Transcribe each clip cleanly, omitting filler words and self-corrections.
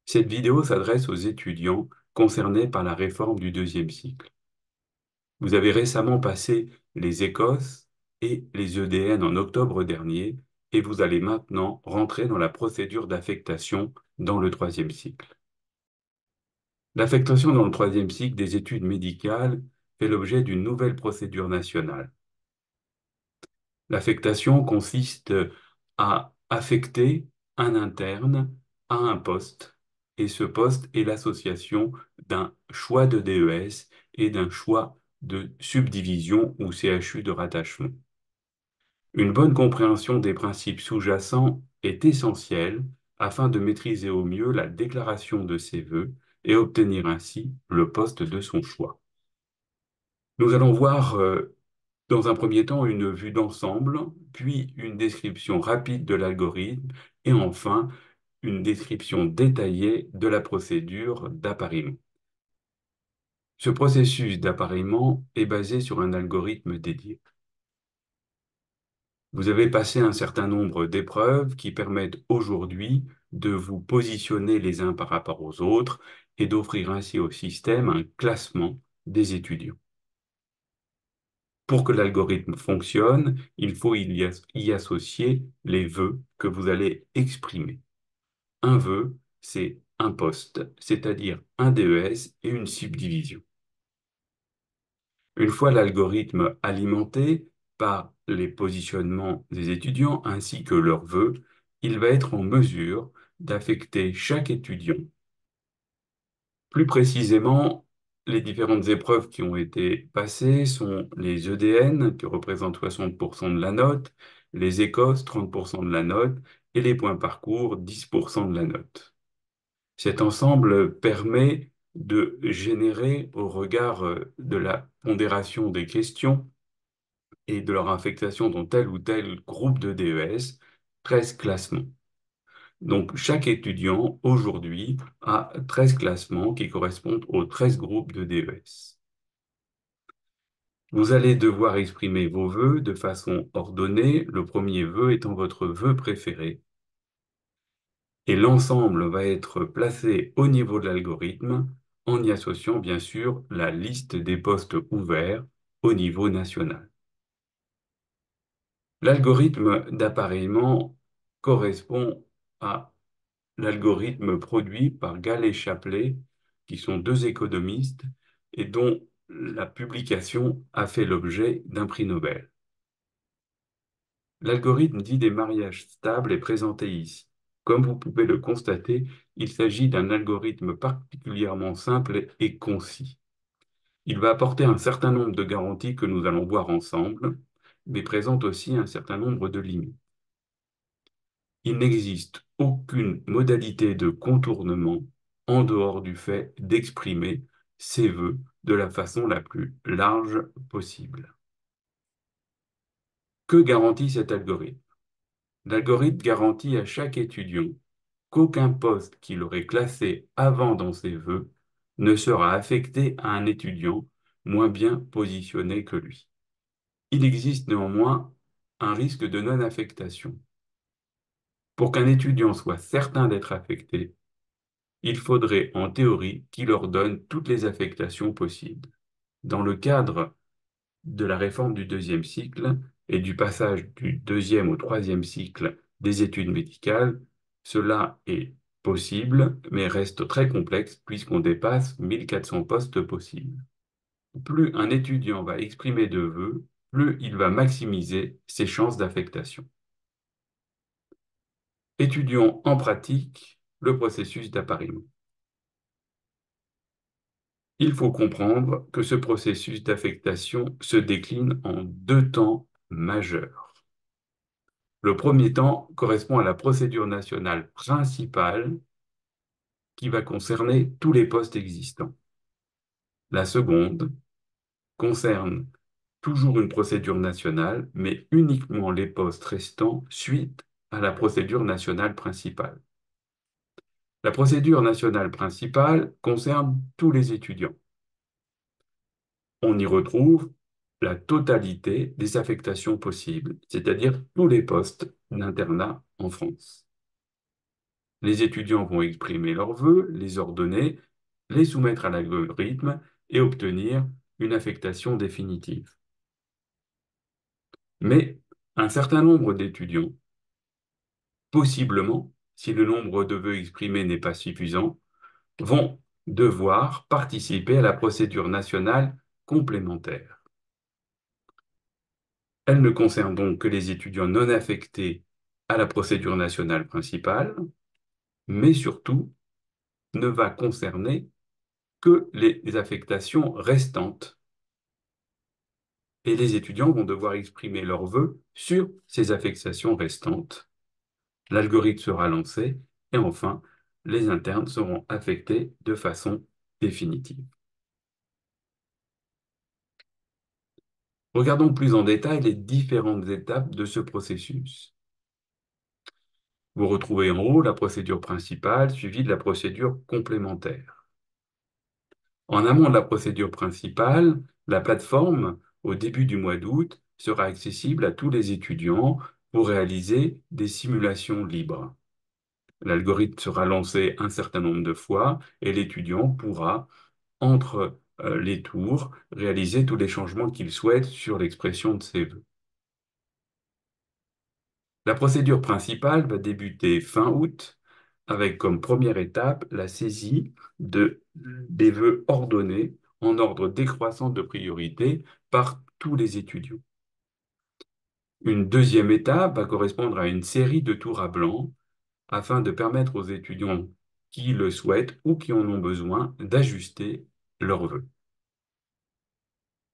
Cette vidéo s'adresse aux étudiants concernés par la réforme du deuxième cycle. Vous avez récemment passé les Écosses et les EDN en octobre dernier et vous allez maintenant rentrer dans la procédure d'affectation dans le troisième cycle. L'affectation dans le troisième cycle des études médicales fait l'objet d'une nouvelle procédure nationale. L'affectation consiste à affecter un interne à un poste, et ce poste est l'association d'un choix de DES et d'un choix de subdivision ou CHU de rattachement. Une bonne compréhension des principes sous-jacents est essentielle afin de maîtriser au mieux la déclaration de ses vœux et obtenir ainsi le poste de son choix. Nous allons voir dans un premier temps, une vue d'ensemble, puis une description rapide de l'algorithme, et enfin, une description détaillée de la procédure d'appariement. Ce processus d'appariement est basé sur un algorithme dédié. Vous avez passé un certain nombre d'épreuves qui permettent aujourd'hui de vous positionner les uns par rapport aux autres et d'offrir ainsi au système un classement des étudiants. Pour que l'algorithme fonctionne, il faut y associer les vœux que vous allez exprimer. Un vœu, c'est un poste, c'est-à-dire un DES et une subdivision. Une fois l'algorithme alimenté par les positionnements des étudiants ainsi que leurs vœux, il va être en mesure d'affecter chaque étudiant. Plus précisément, les différentes épreuves qui ont été passées sont les EDN, qui représentent 60% de la note, les Écosses, 30% de la note, et les points parcours, 10% de la note. Cet ensemble permet de générer, au regard de la pondération des questions et de leur affectation dans tel ou tel groupe de DES, 13 classements. Donc, chaque étudiant, aujourd'hui, a 13 classements qui correspondent aux 13 groupes de DES. Vous allez devoir exprimer vos vœux de façon ordonnée, le premier vœu étant votre vœu préféré. Et l'ensemble va être placé au niveau de l'algorithme en y associant bien sûr la liste des postes ouverts au niveau national. L'algorithme d'appareillement correspond à l'algorithme produit par Gall et Shapley, qui sont deux économistes et dont la publication a fait l'objet d'un prix Nobel. L'algorithme dit des mariages stables est présenté ici. Comme vous pouvez le constater, il s'agit d'un algorithme particulièrement simple et concis. Il va apporter un certain nombre de garanties que nous allons voir ensemble, mais présente aussi un certain nombre de limites. Il n'existe aucune modalité de contournement en dehors du fait d'exprimer ses vœux de la façon la plus large possible. Que garantit cet algorithme? L'algorithme garantit à chaque étudiant qu'aucun poste qu'il aurait classé avant dans ses vœux ne sera affecté à un étudiant moins bien positionné que lui. Il existe néanmoins un risque de non-affectation. Pour qu'un étudiant soit certain d'être affecté, il faudrait en théorie qu'il ordonne toutes les affectations possibles. Dans le cadre de la réforme du deuxième cycle et du passage du deuxième au troisième cycle des études médicales, cela est possible, mais reste très complexe puisqu'on dépasse 1400 postes possibles. Plus un étudiant va exprimer de vœux, plus il va maximiser ses chances d'affectation. Étudions en pratique le processus d'appariement. Il faut comprendre que ce processus d'affectation se décline en deux temps majeurs. Le premier temps correspond à la procédure nationale principale qui va concerner tous les postes existants. La seconde concerne toujours une procédure nationale, mais uniquement les postes restants suite à la procédure nationale principale. La procédure nationale principale concerne tous les étudiants. On y retrouve la totalité des affectations possibles, c'est-à-dire tous les postes d'internat en France. Les étudiants vont exprimer leurs vœux, les ordonner, les soumettre à l'algorithme et obtenir une affectation définitive. Mais un certain nombre d'étudiants, possiblement, si le nombre de vœux exprimés n'est pas suffisant, vont devoir participer à la procédure nationale complémentaire. Elle ne concerne donc que les étudiants non affectés à la procédure nationale principale, mais surtout ne va concerner que les affectations restantes. Et les étudiants vont devoir exprimer leurs vœux sur ces affectations restantes. L'algorithme sera lancé et enfin, les internes seront affectés de façon définitive. Regardons plus en détail les différentes étapes de ce processus. Vous retrouvez en haut la procédure principale suivie de la procédure complémentaire. En amont de la procédure principale, la plateforme, au début du mois d'août, sera accessible à tous les étudiants pour réaliser des simulations libres. L'algorithme sera lancé un certain nombre de fois et l'étudiant pourra, entre les tours, réaliser tous les changements qu'il souhaite sur l'expression de ses vœux. La procédure principale va débuter fin août avec comme première étape la saisie des vœux ordonnés en ordre décroissant de priorité par tous les étudiants. Une deuxième étape va correspondre à une série de tours à blanc afin de permettre aux étudiants qui le souhaitent ou qui en ont besoin d'ajuster leurs vœux.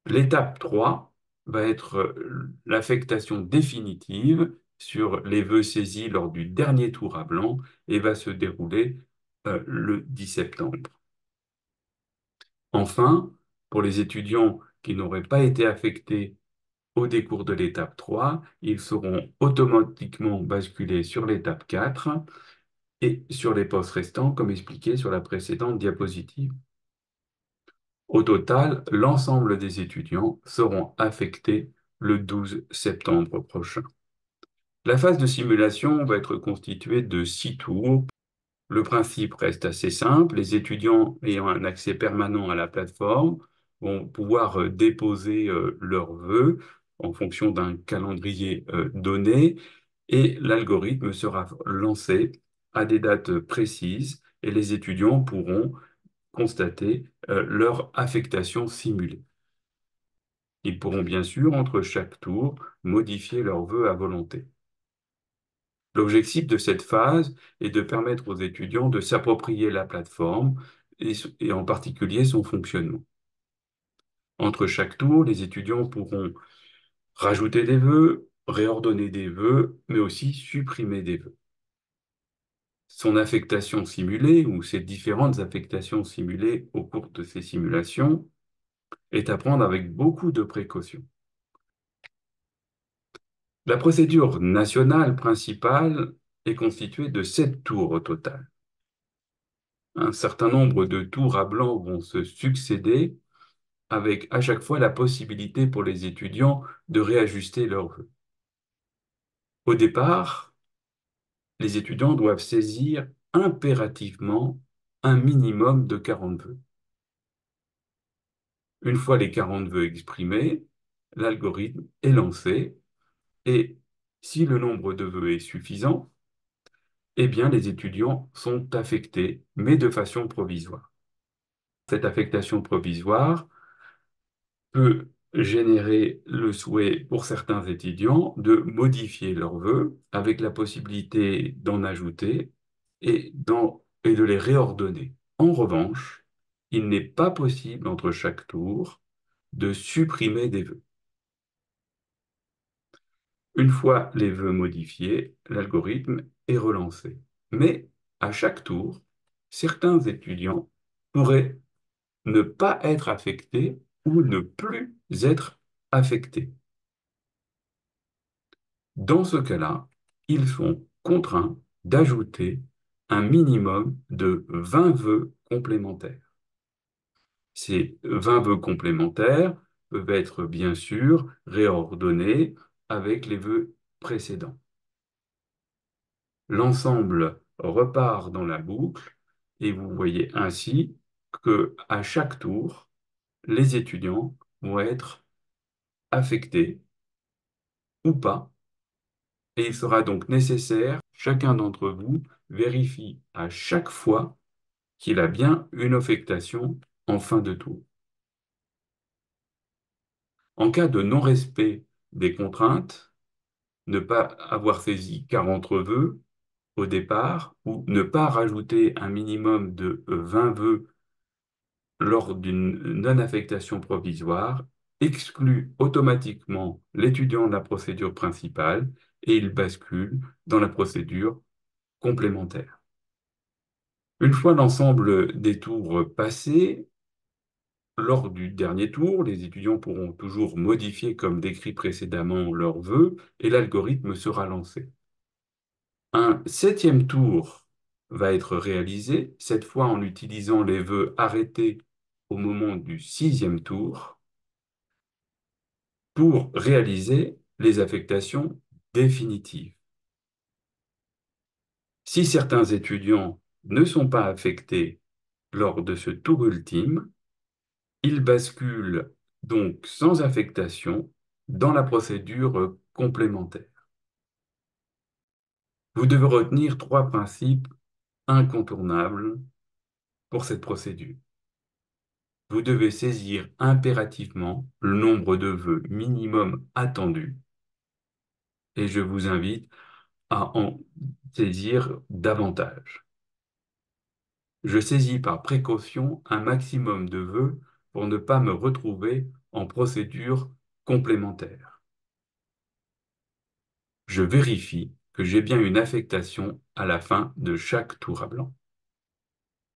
L'étape 3 va être l'affectation définitive sur les vœux saisis lors du dernier tour à blanc et va se dérouler le 10 septembre. Enfin, pour les étudiants qui n'auraient pas été affectés au décours de l'étape 3, ils seront automatiquement basculés sur l'étape 4 et sur les postes restants, comme expliqué sur la précédente diapositive. Au total, l'ensemble des étudiants seront affectés le 12 septembre prochain. La phase de simulation va être constituée de 6 tours. Le principe reste assez simple. Les étudiants ayant un accès permanent à la plateforme vont pouvoir déposer leurs vœux en fonction d'un calendrier donné et l'algorithme sera lancé à des dates précises et les étudiants pourront constater leur affectation simulée. Ils pourront bien sûr, entre chaque tour, modifier leurs vœux à volonté. L'objectif de cette phase est de permettre aux étudiants de s'approprier la plateforme et en particulier son fonctionnement. Entre chaque tour, les étudiants pourront rajouter des vœux, réordonner des vœux, mais aussi supprimer des vœux. Son affectation simulée, ou ces différentes affectations simulées au cours de ces simulations, est à prendre avec beaucoup de précautions. La procédure nationale principale est constituée de 7 tours au total. Un certain nombre de tours à blanc vont se succéder avec à chaque fois la possibilité pour les étudiants de réajuster leurs vœux. Au départ, les étudiants doivent saisir impérativement un minimum de 40 vœux. Une fois les 40 vœux exprimés, l'algorithme est lancé et si le nombre de vœux est suffisant, eh bien les étudiants sont affectés, mais de façon provisoire. Cette affectation provisoire peut générer le souhait pour certains étudiants de modifier leurs vœux avec la possibilité d'en ajouter et de les réordonner. En revanche, il n'est pas possible entre chaque tour de supprimer des vœux. Une fois les vœux modifiés, l'algorithme est relancé. Mais à chaque tour, certains étudiants pourraient ne pas être affectés ou ne plus être affectés. Dans ce cas-là, ils sont contraints d'ajouter un minimum de 20 vœux complémentaires. Ces 20 vœux complémentaires peuvent être bien sûr réordonnés avec les vœux précédents. L'ensemble repart dans la boucle et vous voyez ainsi que à chaque tour, les étudiants vont être affectés ou pas. Et il sera donc nécessaire, chacun d'entre vous vérifie à chaque fois qu'il a bien une affectation en fin de tour. En cas de non-respect des contraintes, ne pas avoir saisi 40 vœux au départ ou ne pas rajouter un minimum de 20 vœux lors d'une non-affectation provisoire exclut automatiquement l'étudiant de la procédure principale et il bascule dans la procédure complémentaire. Une fois l'ensemble des tours passés, lors du dernier tour, les étudiants pourront toujours modifier comme décrit précédemment leurs vœux et l'algorithme sera lancé. Un septième tour va être réalisé, cette fois en utilisant les vœux arrêtés au moment du sixième tour, pour réaliser les affectations définitives. Si certains étudiants ne sont pas affectés lors de ce tour ultime, ils basculent donc sans affectation dans la procédure complémentaire. Vous devez retenir trois principes incontournables pour cette procédure. Vous devez saisir impérativement le nombre de vœux minimum attendu et je vous invite à en saisir davantage. Je saisis par précaution un maximum de vœux pour ne pas me retrouver en procédure complémentaire. Je vérifie que j'ai bien une affectation à la fin de chaque tour à blanc.